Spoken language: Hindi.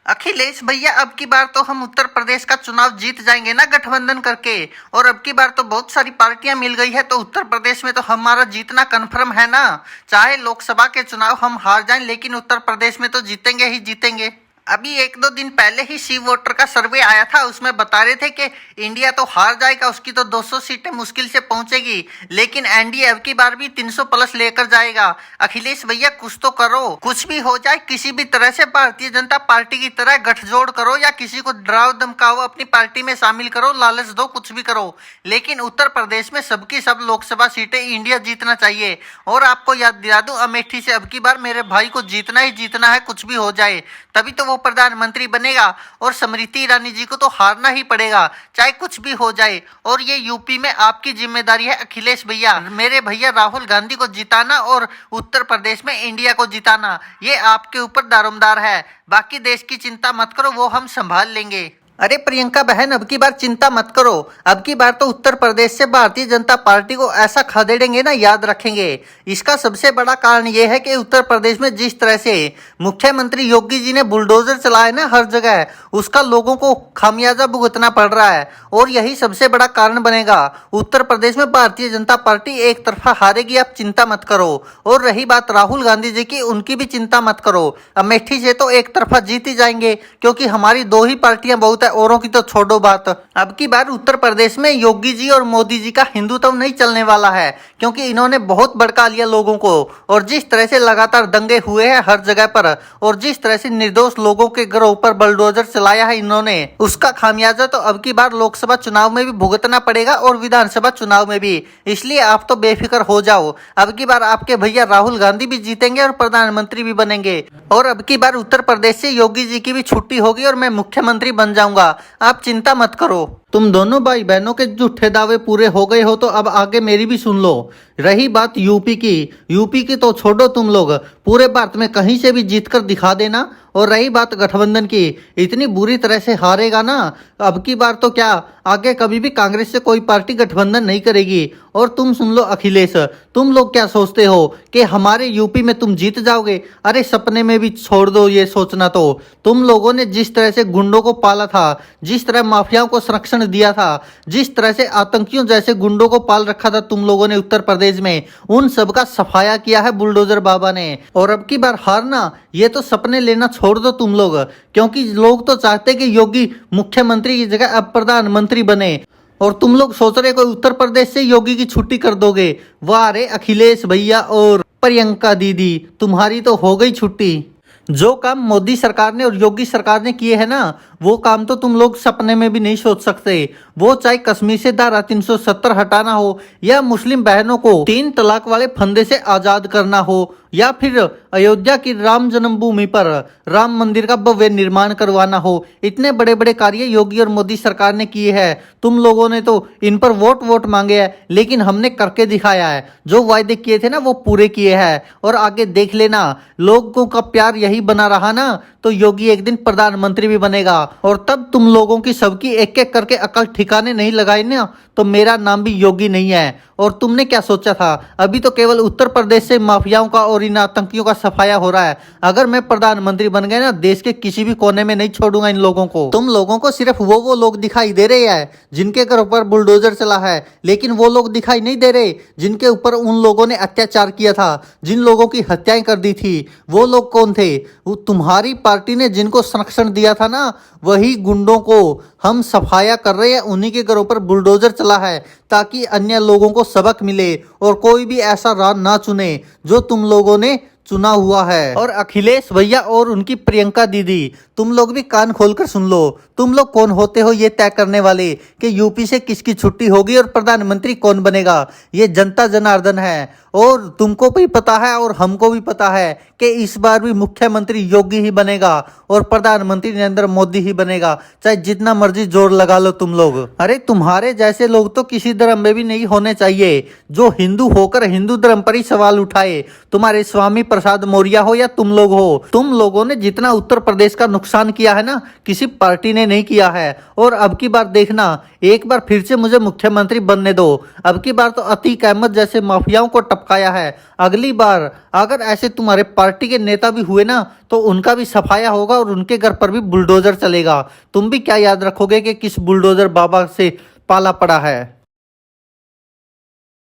अखिलेश भैया, अब की बार तो हम उत्तर प्रदेश का चुनाव जीत जाएंगे ना गठबंधन करके। और अब की बार तो बहुत सारी पार्टियां मिल गई है, तो उत्तर प्रदेश में तो हमारा जीतना कन्फर्म है ना। चाहे लोकसभा के चुनाव हम हार जाएं, लेकिन उत्तर प्रदेश में तो जीतेंगे ही जीतेंगे। अभी एक दो दिन पहले ही सी वोटर का सर्वे आया था, उसमें बता रहे थे कि इंडिया तो हार जाएगा, उसकी तो 200 सीटें मुश्किल से पहुंचेगी, लेकिन एनडीए अब की बार भी 300 प्लस लेकर जाएगा। अखिलेश भैया, कुछ तो करो। कुछ भी हो जाए, किसी भी तरह से भारतीय जनता पार्टी की तरह गठजोड़ करो, या किसी को डराओ धमकाओ, अपनी पार्टी में शामिल करो, लालच दो, कुछ भी करो, लेकिन उत्तर प्रदेश में सबकी सब लोकसभा सीटें इंडिया जीतना चाहिए। और आपको याद दिला दूं, अमेठी से अब की बार मेरे भाई को जीतना ही जीतना है, कुछ भी हो जाए, तभी तो वो प्रधानमंत्री बनेगा। और स्मृति ईरानी जी को तो हारना ही पड़ेगा, चाहे कुछ भी हो जाए। और ये यूपी में आपकी जिम्मेदारी है अखिलेश भैया, मेरे भैया राहुल गांधी को जिताना, और उत्तर प्रदेश में इंडिया को जिताना, ये आपके ऊपर दारोमदार है। बाकी देश की चिंता मत करो, वो हम संभाल लेंगे। अरे प्रियंका बहन, अब की बार चिंता मत करो। अब की बार तो उत्तर प्रदेश से भारतीय जनता पार्टी को ऐसा खदेड़ेंगे ना, याद रखेंगे। इसका सबसे बड़ा कारण यह है कि उत्तर प्रदेश में जिस तरह से मुख्यमंत्री योगी जी ने बुलडोजर चलाया ना हर जगह, उसका लोगों को खामियाजा भुगतना पड़ रहा है। और यही सबसे बड़ा कारण बनेगा। उत्तर प्रदेश में भारतीय जनता पार्टी एक तरफा हारेगी, आप चिंता मत करो। और रही बात राहुल गांधी जी की, उनकी भी चिंता मत करो। अमेठी से तो एक तरफा जीत ही जाएंगे, क्योंकि हमारी दो ही पार्टियां बहुत है, औरों की तो छोड़ो बात। अब की बार उत्तर प्रदेश में योगी जी और मोदी जी का हिंदुत्व नहीं चलने वाला है, क्योंकि इन्होंने बहुत भड़का लिया लोगों को। और जिस तरह से लगातार दंगे हुए हैं हर जगह पर, और जिस तरह से निर्दोष लोगों के घरों पर बुलडोजर चलाया है इन्होंने, उसका खामियाजा तो अब की बार लोकसभा चुनाव में भी भुगतना पड़ेगा, और विधानसभा चुनाव में भी। इसलिए आप तो बेफिक्र हो जाओ, अब की बार आपके भैया राहुल गांधी भी जीतेंगे और प्रधानमंत्री भी बनेंगे। और अब की बार उत्तर प्रदेश से योगी जी की भी छुट्टी होगी और मैं मुख्यमंत्री बन जाऊंगा, आप चिंता मत करो। तुम दोनों भाई बहनों के झूठे दावे पूरे हो गए हो, तो अब आगे मेरी भी सुन लो। रही बात यूपी की तो छोड़ो, तुम लोग पूरे भारत में कहीं से भी जीत कर दिखा देना। और रही बात गठबंधन की, इतनी बुरी तरह से हारेगा ना, अब की बार तो क्या, आगे कभी भी कांग्रेस से कोई पार्टी गठबंधन नहीं करेगी। और तुम सुन लो अखिलेश, तुम लोग क्या सोचते हो कि हमारे यूपी में तुम जीत जाओगे? अरे सपने में भी छोड़ दो ये सोचना। तो तुम लोगों ने जिस तरह से गुंडों को पाला था, जिस तरह माफियाओं को संरक्षण दिया था, जिस तरह से आतंकियों जैसे गुंडों को पाल रखा था तुम लोगों ने उत्तर प्रदेश में, उन सब का सफाया किया है बुलडोजर बाबा ने। और अब की बार हारना, ये तो सपने लेना छोड़ दो तुम लोग, क्योंकि लोग तो चाहते कि योगी मुख्यमंत्री की जगह अब प्रधानमंत्री बने। और तुम लोग सोच रहे कोई उत्तर प्रदेश से योगी की छुट्टी कर दोगे। वाह रे अखिलेश भैया और प्रियंका दीदी, तुम्हारी तो हो गई छुट्टी। जो काम मोदी सरकार ने और योगी सरकार ने किए हैं ना, वो काम तो तुम लोग सपने में भी नहीं सोच सकते। वो चाहे कश्मीर से धारा 370 हटाना हो, या मुस्लिम बहनों को 3 तलाक वाले फंदे से आजाद करना हो, या फिर अयोध्या की राम जन्मभूमि पर राम मंदिर का भव्य निर्माण करवाना हो, इतने बड़े बड़े कार्य योगी और मोदी सरकार ने किए हैं। तुम लोगों ने तो इन पर वोट मांगे हैं, लेकिन हमने करके दिखाया है। जो वायदे किए थे ना, वो पूरे किए हैं। और आगे देख लेना, लोगों का प्यार यही बना रहा ना, तो योगी एक दिन प्रधानमंत्री भी बनेगा। और तब तुम लोगों की सबकी एक एक करके अकल ठिकाने नहीं लगाई ना, तो मेरा नाम भी योगी नहीं है। और तुमने क्या सोचा था? अभी तो केवल उत्तर प्रदेश से माफियाओं का और इन आतंकियों का सफाया हो रहा है। अगर मैं प्रधानमंत्री बन गया ना, देश के किसी भी कोने में नहीं छोड़ूंगा इन लोगों को। तुम लोगों को सिर्फ वो लोग दिखाई दे रहे हैं जिनके घर पर बुलडोजर चला है, लेकिन वो लोग दिखाई नहीं दे रहे जिनके ऊपर उन लोगों ने अत्याचार किया था, जिन लोगों की हत्याएं कर दी थी। वो लोग कौन थे? वो तुम्हारी पार्टी ने जिनको संरक्षण दिया था ना, वही गुंडों को हम सफाया कर रहे हैं, उन्हीं के घरों पर बुलडोजर चला है, ताकि अन्य लोगों को सबक मिले और कोई भी ऐसा राह ना चुने जो तुम लोगों ने चुना हुआ है। और अखिलेश भैया और उनकी प्रियंका दीदी, तुम लोग भी कान खोलकर सुन लो। तुम लोग कौन होते हो ये तय करने वाले कि यूपी से किसकी छुट्टी होगी और प्रधानमंत्री कौन बनेगा? ये जनता जनार्दन है। और तुमको भी पता है और हमको भी पता है कि इस बार भी मुख्यमंत्री योगी ही बनेगा और प्रधानमंत्री नरेंद्र मोदी ही बनेगा, चाहे जितना मर्जी जोर लगा लो तुम लोग। अरे तुम्हारे जैसे लोग तो किसी धर्म में भी नहीं होने चाहिए, जो हिंदू होकर हिंदू धर्म पर ही सवाल उठाए। तुम्हारे स्वामी प्रसाद मौर्य हो या तुम लोग हो, तुम लोगों ने जितना उत्तर प्रदेश का नुकसान किया है ना, किसी पार्टी ने नहीं किया है। और अब की बार देखना, एक बार फिर से मुझे मुख्यमंत्री बनने दो। अब की बार तो अतीक अहमद जैसे माफियाओं को टपकाया है, अगली बार अगर ऐसे तुम्हारे पार्टी के नेता भी हुए ना, तो उनका भी सफाया होगा और उनके घर पर भी बुलडोजर चलेगा। तुम भी क्या याद रखोगे कि किस बुलडोजर बाबा से पाला पड़ा है।